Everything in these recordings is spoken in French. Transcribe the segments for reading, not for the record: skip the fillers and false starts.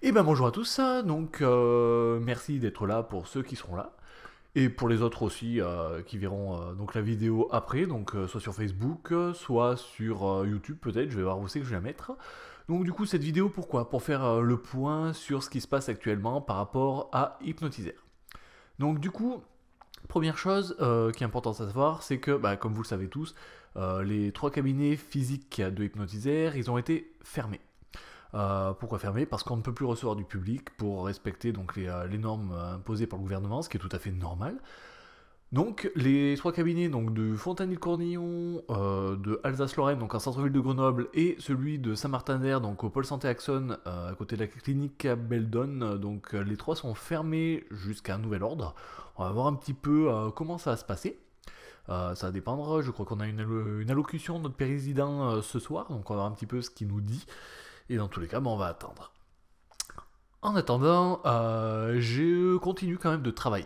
Et ben bonjour à tous, donc merci d'être là pour ceux qui seront là, et pour les autres aussi qui verront donc la vidéo après, donc soit sur Facebook, soit sur YouTube peut-être, je vais voir où c'est que je vais la mettre. Donc du coup cette vidéo pourquoi? Pour faire le point sur ce qui se passe actuellement par rapport à Hypnotiser. Donc du coup, première chose qui est importante à savoir, c'est que comme vous le savez tous, les trois cabinets physiques de Hypnotiser, ils ont été fermés. Pourquoi fermer? Parce qu'on ne peut plus recevoir du public pour respecter donc les normes imposées par le gouvernement, ce qui est tout à fait normal. Donc les trois cabinets donc, de Fontanille-Cornillon, de Alsace-Lorraine, donc en centre-ville de Grenoble, et celui de Saint-Martin-d'Air, donc au pôle santé Axone, à côté de la clinique Beldon, donc les trois sont fermés jusqu'à nouvel ordre. On va voir un petit peu comment ça va se passer. Ça va dépendre, je crois qu'on a une allocution de notre président ce soir, donc on va voir un petit peu ce qu'il nous dit. Et dans tous les cas, on va attendre. En attendant, je continue quand même de travailler.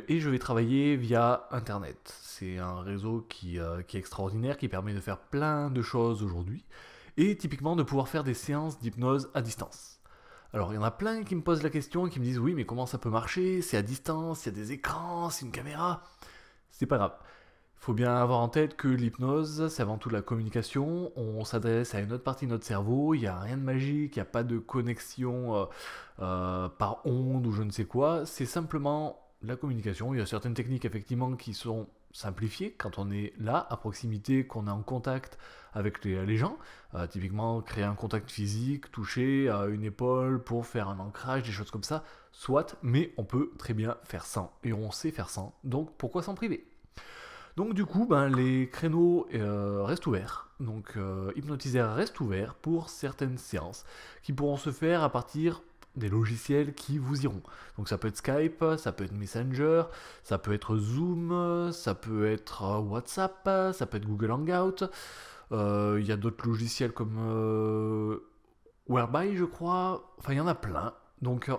Et je vais travailler via Internet. C'est un réseau qui est extraordinaire, qui permet de faire plein de choses aujourd'hui. Et typiquement de pouvoir faire des séances d'hypnose à distance. Alors il y en a plein qui me posent la question et qui me disent oui mais comment ça peut marcher? C'est à distance, il y a des écrans, c'est une caméra. C'est pas grave. Il faut bien avoir en tête que l'hypnose, c'est avant tout la communication. On s'adresse à une autre partie de notre cerveau. Il n'y a rien de magique, il n'y a pas de connexion par onde ou je ne sais quoi. C'est simplement la communication. Il y a certaines techniques effectivement qui sont simplifiées quand on est là, à proximité, qu'on est en contact avec les gens. Typiquement, créer un contact physique, toucher une épaule pour faire un ancrage, des choses comme ça. Soit, mais on peut très bien faire sans. Et on sait faire sans. Donc pourquoi s'en priver? Donc du coup, les créneaux restent ouverts. Donc Hypnotiser reste ouvert pour certaines séances qui pourront se faire à partir des logiciels qui vous iront. Donc ça peut être Skype, ça peut être Messenger, ça peut être Zoom, ça peut être WhatsApp, ça peut être Google Hangout. Il y a d'autres logiciels comme Whereby, je crois. Enfin, il y en a plein. Donc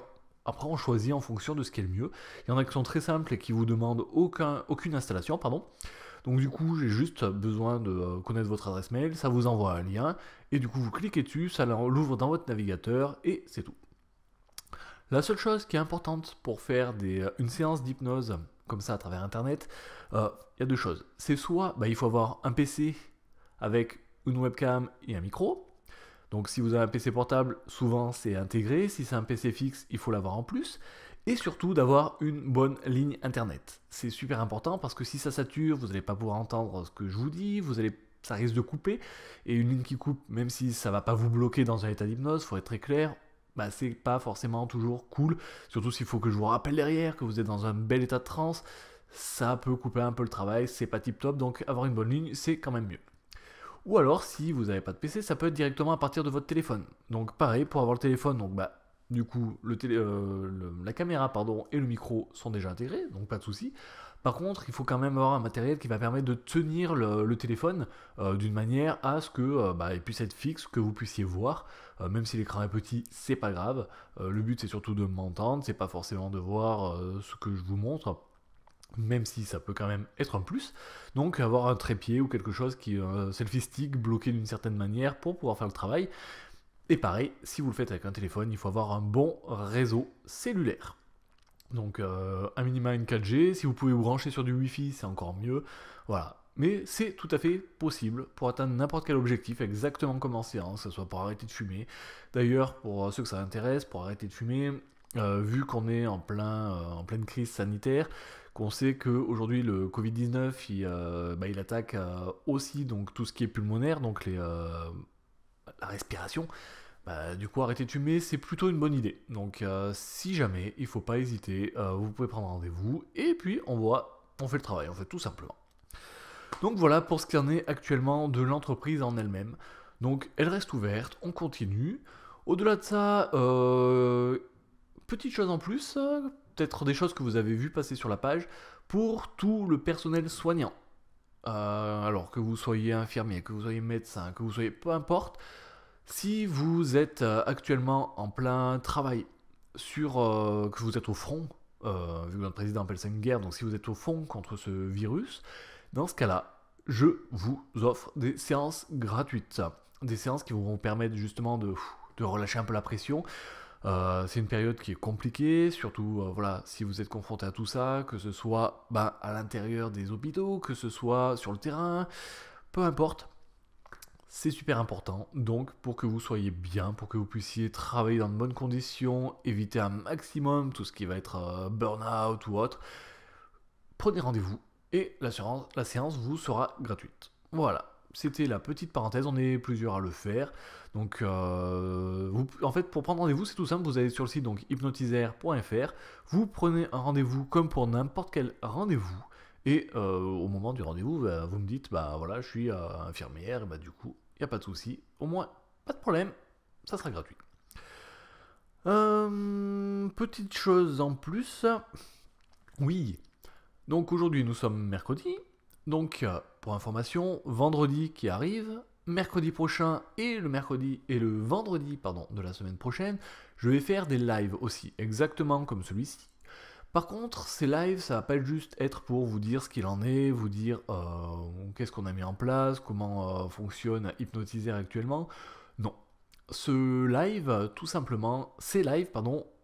après, on choisit en fonction de ce qui est le mieux. Il y en a qui sont très simples et qui vous demandent aucune installation, pardon. Donc du coup, j'ai juste besoin de connaître votre adresse mail, ça vous envoie un lien, et du coup, vous cliquez dessus, ça l'ouvre dans votre navigateur, et c'est tout. La seule chose qui est importante pour faire une séance d'hypnose comme ça à travers Internet, il y a deux choses. C'est soit il faut avoir un PC avec une webcam et un micro. Donc si vous avez un PC portable, souvent c'est intégré. Si c'est un PC fixe, il faut l'avoir en plus. Et surtout d'avoir une bonne ligne internet. C'est super important parce que si ça sature, vous n'allez pas pouvoir entendre ce que je vous dis, ça risque de couper. Et une ligne qui coupe, même si ça ne va pas vous bloquer dans un état d'hypnose, il faut être très clair, c'est pas forcément toujours cool. Surtout s'il faut que je vous rappelle derrière que vous êtes dans un bel état de transe, ça peut couper un peu le travail, c'est pas tip top, donc avoir une bonne ligne, c'est quand même mieux. Ou alors, si vous n'avez pas de PC, ça peut être directement à partir de votre téléphone. Donc pareil, pour avoir le téléphone, donc du coup, la caméra pardon, et le micro sont déjà intégrés, donc pas de souci. Par contre, il faut quand même avoir un matériel qui va permettre de tenir le téléphone d'une manière à ce que il puisse être fixe, que vous puissiez voir. Même si l'écran est petit, c'est pas grave. Le but c'est surtout de m'entendre, c'est pas forcément de voir ce que je vous montre, même si ça peut quand même être un plus. Donc avoir un trépied ou quelque chose qui est un selfie stick bloqué d'une certaine manière pour pouvoir faire le travail. Et pareil, si vous le faites avec un téléphone, il faut avoir un bon réseau cellulaire. Donc un minima une 4G, si vous pouvez vous brancher sur du Wi-Fi, c'est encore mieux. Voilà. Mais c'est tout à fait possible pour atteindre n'importe quel objectif, exactement comme en séance, que ce soit pour arrêter de fumer. D'ailleurs, pour ceux que ça intéresse, pour arrêter de fumer, vu qu'on est en pleine crise sanitaire, qu'on sait qu'aujourd'hui le Covid-19 il attaque aussi donc, tout ce qui est pulmonaire, donc la respiration, du coup arrêter de fumer c'est plutôt une bonne idée. Donc si jamais, il ne faut pas hésiter, vous pouvez prendre rendez-vous et puis on fait le travail, on fait tout simplement. Donc voilà pour ce qu'il en est actuellement de l'entreprise en elle-même. Donc elle reste ouverte, on continue. Au-delà de ça, petite chose en plus, peut-être des choses que vous avez vu passer sur la page, pour tout le personnel soignant. Alors que vous soyez infirmier, que vous soyez médecin, que vous soyez peu importe, si vous êtes actuellement en plein travail, que vous êtes au front, vu que notre président appelle ça une guerre, donc si vous êtes au front contre ce virus, dans ce cas-là, je vous offre des séances gratuites. Des séances qui vont vous permettre justement de relâcher un peu la pression, C'est une période qui est compliquée, surtout voilà, si vous êtes confronté à tout ça, que ce soit à l'intérieur des hôpitaux, que ce soit sur le terrain, peu importe, c'est super important. Donc pour que vous soyez bien, pour que vous puissiez travailler dans de bonnes conditions, éviter un maximum tout ce qui va être burn-out ou autre, prenez rendez-vous et la séance vous sera gratuite. Voilà. C'était la petite parenthèse, on est plusieurs à le faire. Donc, en fait, pour prendre rendez-vous, c'est tout simple. Vous allez sur le site donc hypnotisaire.fr. Vous prenez un rendez-vous comme pour n'importe quel rendez-vous. Et au moment du rendez-vous, vous me dites, voilà, je suis infirmière. Et du coup, il n'y a pas de souci. Au moins, pas de problème. Ça sera gratuit. Petite chose en plus. Oui. Donc aujourd'hui, nous sommes mercredi. Donc, pour information, vendredi qui arrive, mercredi prochain et le vendredi de la semaine prochaine, je vais faire des lives aussi, exactement comme celui-ci. Par contre, ces lives, ça va pas juste être pour vous dire ce qu'il en est, vous dire qu'est-ce qu'on a mis en place, comment fonctionne Hypnotisaire actuellement. Non. Ces lives,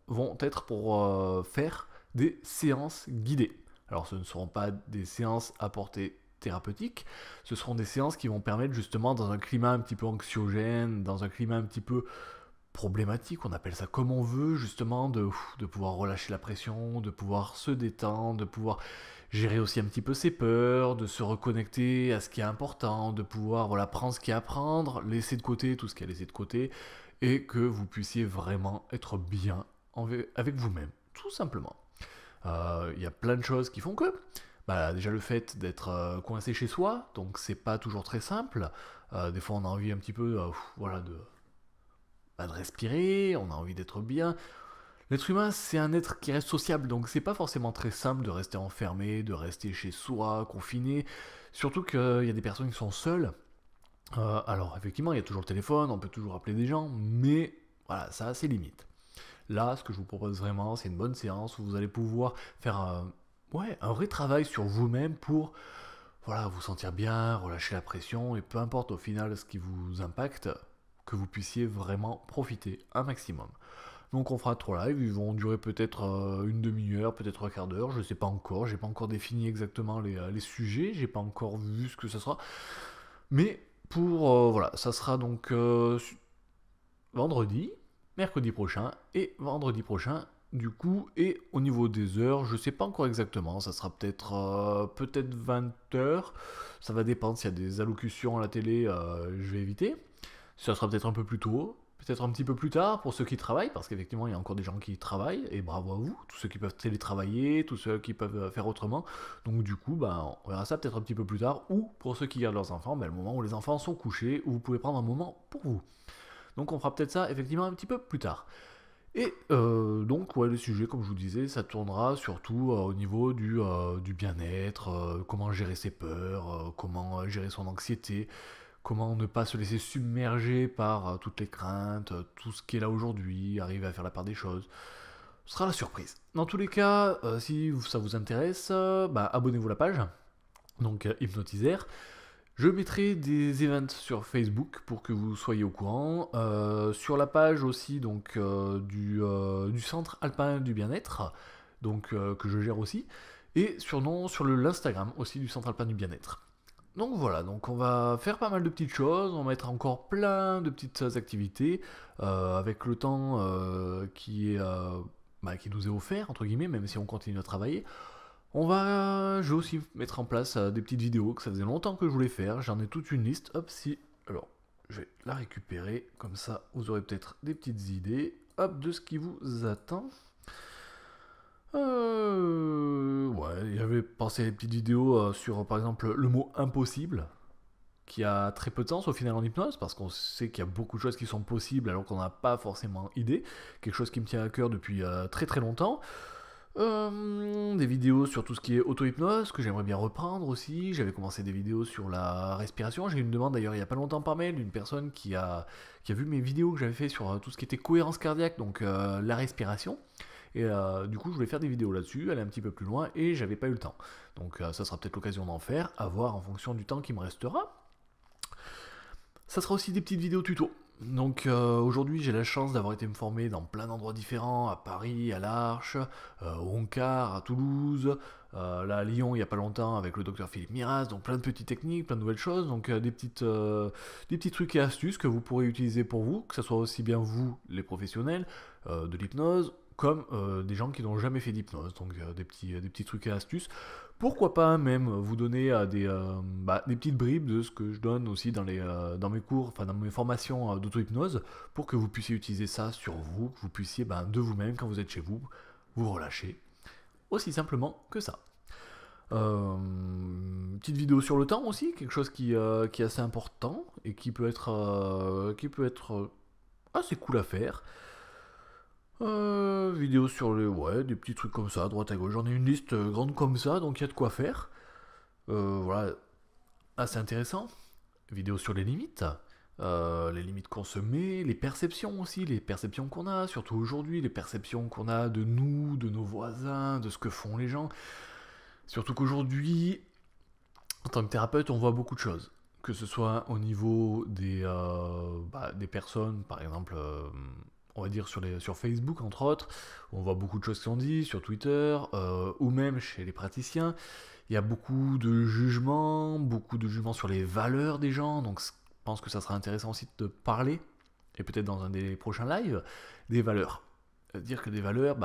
vont être pour faire des séances guidées. Alors ce ne seront pas des séances à portée thérapeutique, ce seront des séances qui vont permettre justement dans un climat un petit peu anxiogène, dans un climat un petit peu problématique, on appelle ça comme on veut, justement, de pouvoir relâcher la pression, de pouvoir se détendre, de pouvoir gérer aussi un petit peu ses peurs, de se reconnecter à ce qui est important, de pouvoir prendre ce qu'il y a à prendre, laisser de côté tout ce qu'il y a à laisser de côté, et que vous puissiez vraiment être bien avec vous-même, tout simplement. Il y a plein de choses qui font que déjà le fait d'être coincé chez soi, donc c'est pas toujours très simple. Des fois on a envie un petit peu de respirer, on a envie d'être bien. L'être humain c'est un être qui reste sociable, donc c'est pas forcément très simple de rester enfermé, de rester chez soi, confiné. Surtout qu'il y a des personnes qui sont seules. Alors effectivement il y a toujours le téléphone, on peut toujours appeler des gens, mais voilà, ça a ses limites. Là, ce que je vous propose vraiment, c'est une bonne séance où vous allez pouvoir faire un vrai travail sur vous-même pour vous sentir bien, relâcher la pression, et peu importe au final ce qui vous impacte, que vous puissiez vraiment profiter un maximum. Donc on fera 3 lives, ils vont durer peut-être une demi-heure, peut-être un quart d'heure, je ne sais pas encore, j'ai pas encore défini exactement les sujets, j'ai pas encore vu ce que ce sera. Mais pour ça sera donc vendredi, mercredi prochain et vendredi prochain du coup, et au niveau des heures, je sais pas encore exactement, ça sera peut-être 20h, ça va dépendre s'il y a des allocutions à la télé, je vais éviter. Ça sera peut-être un peu plus tôt, peut-être un petit peu plus tard pour ceux qui travaillent, parce qu'effectivement il y a encore des gens qui travaillent, et bravo à vous, tous ceux qui peuvent télétravailler, tous ceux qui peuvent faire autrement. Donc du coup, on verra ça peut-être un petit peu plus tard, ou pour ceux qui gardent leurs enfants, le moment où les enfants sont couchés, où vous pouvez prendre un moment pour vous. Donc on fera peut-être ça effectivement un petit peu plus tard. Et donc le sujet, comme je vous disais, ça tournera surtout au niveau du bien-être, comment gérer ses peurs, comment gérer son anxiété, comment ne pas se laisser submerger par toutes les craintes, tout ce qui est là aujourd'hui, arriver à faire la part des choses. Ce sera la surprise. Dans tous les cas, si ça vous intéresse, abonnez-vous à la page, donc Hypnotisaire. Je mettrai des events sur Facebook pour que vous soyez au courant. Sur la page aussi donc du Centre Alpin du Bien-être, donc que je gère aussi, et sur l'Instagram aussi du Centre Alpin du Bien-être. Donc voilà, donc on va faire pas mal de petites choses, on va mettre encore plein de petites activités avec le temps qui nous est offert entre guillemets, même si on continue à travailler. Je vais aussi mettre en place des petites vidéos que ça faisait longtemps que je voulais faire. J'en ai toute une liste. Hop, alors, je vais la récupérer. Comme ça, vous aurez peut-être des petites idées. Hop, de ce qui vous attend. J'avais pensé à des petites vidéos sur, par exemple, le mot impossible, qui a très peu de sens au final en hypnose, parce qu'on sait qu'il y a beaucoup de choses qui sont possibles alors qu'on n'a pas forcément idée. Quelque chose qui me tient à cœur depuis très très longtemps. Des vidéos sur tout ce qui est auto-hypnose, que j'aimerais bien reprendre aussi. J'avais commencé des vidéos sur la respiration. J'ai eu une demande d'ailleurs il n'y a pas longtemps par mail d'une personne qui a vu mes vidéos que j'avais fait sur tout ce qui était cohérence cardiaque, donc la respiration. Et du coup je voulais faire des vidéos là-dessus, aller un petit peu plus loin, et j'avais pas eu le temps. Donc ça sera peut-être l'occasion d'en faire, à voir en fonction du temps qui me restera. Ça sera aussi des petites vidéos tuto. Donc aujourd'hui j'ai la chance d'avoir été me former dans plein d'endroits différents, à Paris, à l'Arche, au Honcar, à Toulouse, là à Lyon il n'y a pas longtemps avec le docteur Philippe Miraz, donc plein de petites techniques, plein de nouvelles choses, donc des petits trucs et astuces que vous pourrez utiliser pour vous, que ce soit aussi bien vous les professionnels de l'hypnose, comme des gens qui n'ont jamais fait d'hypnose, donc des petits trucs et astuces. Pourquoi pas même vous donner des petites bribes de ce que je donne aussi dans mes cours, enfin dans mes formations d'auto-hypnose, pour que vous puissiez utiliser ça sur vous, que vous puissiez de vous-même, quand vous êtes chez vous, vous relâcher. Aussi simplement que ça. Petite vidéo sur le temps aussi, quelque chose qui est assez important et qui peut être assez cool à faire. Vidéo sur les... Ouais, des petits trucs comme ça, à droite à gauche. J'en ai une liste grande comme ça, donc il y a de quoi faire. Voilà, assez intéressant. Vidéo sur les limites qu'on se met, les perceptions aussi, les perceptions qu'on a, surtout aujourd'hui, les perceptions qu'on a de nous, de nos voisins, de ce que font les gens. Surtout qu'aujourd'hui, en tant que thérapeute, on voit beaucoup de choses. Que ce soit au niveau des personnes, par exemple, on va dire sur Facebook entre autres, on voit beaucoup de choses qui sont dites, sur Twitter, ou même chez les praticiens. Il y a beaucoup de jugements sur les valeurs des gens, donc je pense que ça sera intéressant aussi de parler, et peut-être dans un des prochains lives, des valeurs. Dire que des valeurs,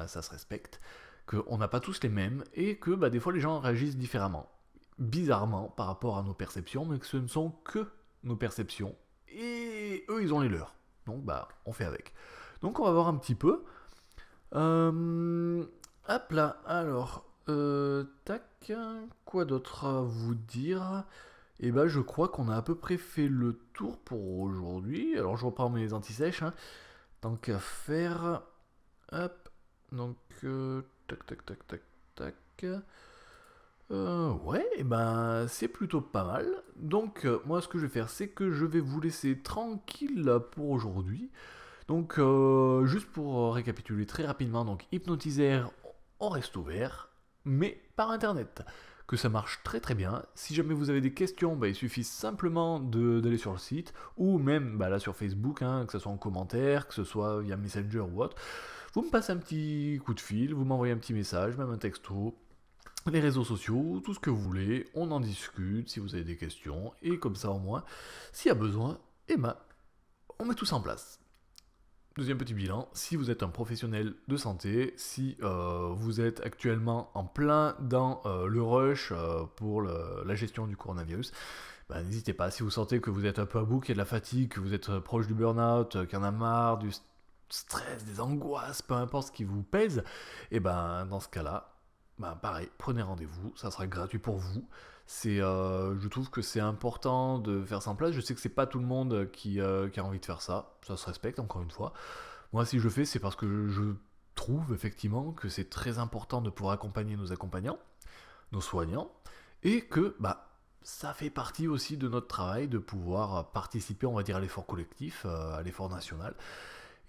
ça se respecte, qu'on n'a pas tous les mêmes, et que des fois les gens réagissent différemment, bizarrement par rapport à nos perceptions, mais que ce ne sont que nos perceptions, et eux ils ont les leurs. Donc on fait avec. Donc on va voir un petit peu. Hop là, alors, tac, quoi d'autre à vous dire? Et je crois qu'on a à peu près fait le tour pour aujourd'hui. Alors je reprends mes anti-sèches, hein. Tant qu'à faire. Hop, donc, tac, tac, tac, tac, tac. Ouais, c'est plutôt pas mal. Donc, moi, ce que je vais faire, c'est que je vais vous laisser tranquille pour aujourd'hui. Donc, juste pour récapituler très rapidement, donc Hypnotisaire, on reste ouvert, mais par internet. Que ça marche très très bien. Si jamais vous avez des questions, il suffit simplement d'aller sur le site, ou même là sur Facebook, hein, que ce soit en commentaire, que ce soit via Messenger ou autre. Vous me passez un petit coup de fil, vous m'envoyez un petit message, même un texto, les réseaux sociaux, tout ce que vous voulez, on en discute si vous avez des questions, et comme ça au moins, s'il y a besoin, on met tout ça en place. Deuxième petit bilan, si vous êtes un professionnel de santé, si vous êtes actuellement en plein dans le rush pour la gestion du coronavirus, n'hésitez pas, si vous sentez que vous êtes un peu à bout, qu'il y a de la fatigue, que vous êtes proche du burn-out, qu'il y en a marre, du stress, des angoisses, peu importe ce qui vous pèse, dans ce cas-là, pareil, prenez rendez-vous, ça sera gratuit pour vous. Je trouve que c'est important de faire ça en place. Je sais que c'est pas tout le monde qui a envie de faire ça. Ça se respecte, encore une fois. Moi, si je le fais, c'est parce que je trouve effectivement que c'est très important de pouvoir accompagner nos accompagnants, nos soignants, et que ça fait partie aussi de notre travail de pouvoir participer, on va dire, à l'effort collectif, à l'effort national.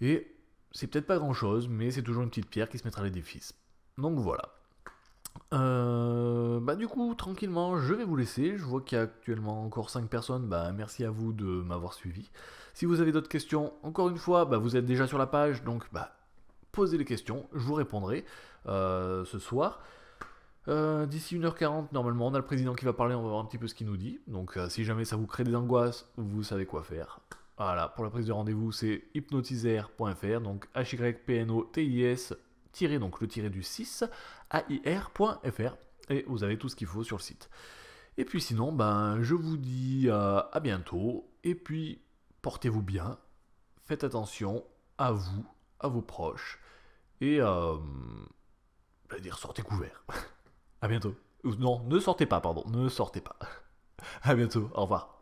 Et c'est peut-être pas grand-chose, mais c'est toujours une petite pierre qui se mettra à l'édifice. Donc voilà. Du coup, tranquillement, je vais vous laisser. Je vois qu'il y a actuellement encore 5 personnes. Merci à vous de m'avoir suivi. Si vous avez d'autres questions, encore une fois, vous êtes déjà sur la page, donc posez les questions, je vous répondrai ce soir. D'ici 1h40, normalement, on a le président qui va parler, on va voir un petit peu ce qu'il nous dit. Donc, si jamais ça vous crée des angoisses, vous savez quoi faire. Voilà, pour la prise de rendez-vous, c'est hypnotisaire.fr, donc HYPNOTIS, donc le tiré du 6, AIR.fr, et vous avez tout ce qu'il faut sur le site. Et puis sinon, je vous dis à bientôt, et puis portez-vous bien, faites attention à vous, à vos proches, et sortez couverts. À bientôt. Non, ne sortez pas, pardon, ne sortez pas. À bientôt, au revoir.